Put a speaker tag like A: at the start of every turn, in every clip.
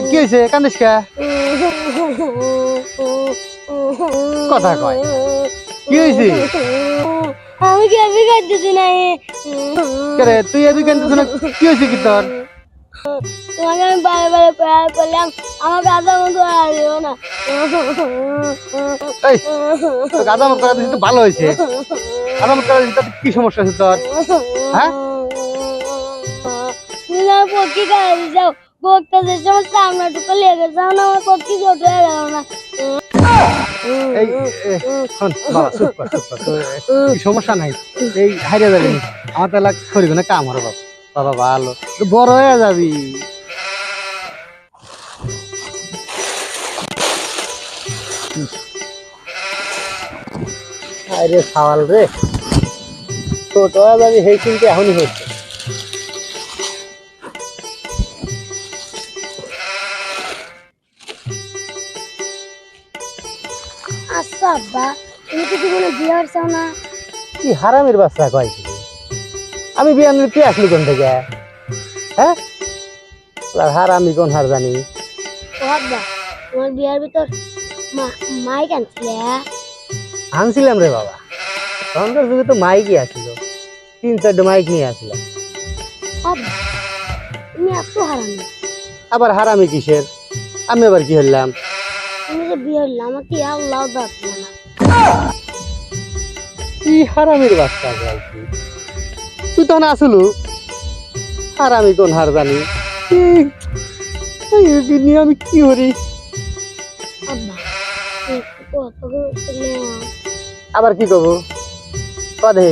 A: কি হয়েছে কান্দিস কে? কথা কয় কি হয়েছে?
B: আমি কেবি কাঁদতেছি না
A: রে তুই এবি কান্দিস না, কি হয়েছে কি তোর?
B: তোমাকে আমি বারে বারে প্রেয়ার করলাম আমার গাধা মতো আসিও না।
A: এই তো গাধা মত করা দিছিস তো ভালো হয়েছে। গাধা মত করা দিছিস তাতে কি সমস্যা আছে তোর? হ্যাঁ
B: তুমি আমার পক্ষী কাজ যাও বকটা যে সমস্ত আমরা টুকু লেগে যাও না আমার পক্ষী ছোট হয়ে গেল না।
A: এই শোন বাবা চুপ কর চুপ কর, কি সমস্যা নাই, এই হারিয়ে যাবি আমার তাহলে করিবে না কাম হলো বাবা। বাবা ভালো তুই বড় হয়ে যাবি। আরে সওয়াল রে ছোট হয়ে যাবি সেই চিন্তা এখনই হচ্ছে।
B: আচ্ছা আব্বা তুমি তো জীবনে বিয়ে হচ্ছাও না।
A: কি হারামের বাচ্চা কয় কি? আমি বিয়ে আনলে তুই আসলি কোন থেকে? হ্যাঁ হারামি কোন হার জানি।
B: ও আব্বা তোমার বিয়ের ভিতর মাইক আনছিলে?
A: আনছিলাম রে বাবা, তখনকার যুগে তো মাইকই আসছিল, 3-4টা মাইক নিয়ে আসলাম।
B: আব্বা তুমি এত হারামি।
A: আবার হারামি কিসের? আমি আবার কি হলাম?
B: তুমি যে বিয়ে হইলে আমাকে আল্লাহ দাঁড়াচ্ছিল না।
A: কি হারামির বাচ্চা কয় কি? তুই তখন আসলু হারামি কোন হার জানি। নিয়ে আমি কি করি?
B: আব্বা একটু কথা বলছিলে।
A: আবার কি করবো কদে?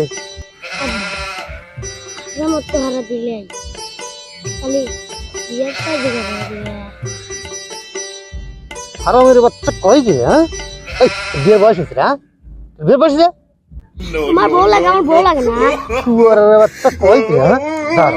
B: আব্বা তো হারা দিলে খালি বিয়ের কাজ করে দিলে।
A: হারামির বাচ্চা কয় কি? হ্যাঁ বিয়ের বয়স হয়েছে? হ্যাঁ বিয়ের বয়স হয়েছে?
B: আমার বউ লাগে, আমার বউ লাগে না।
A: বাচ্চা কয় কি? হ্যাঁ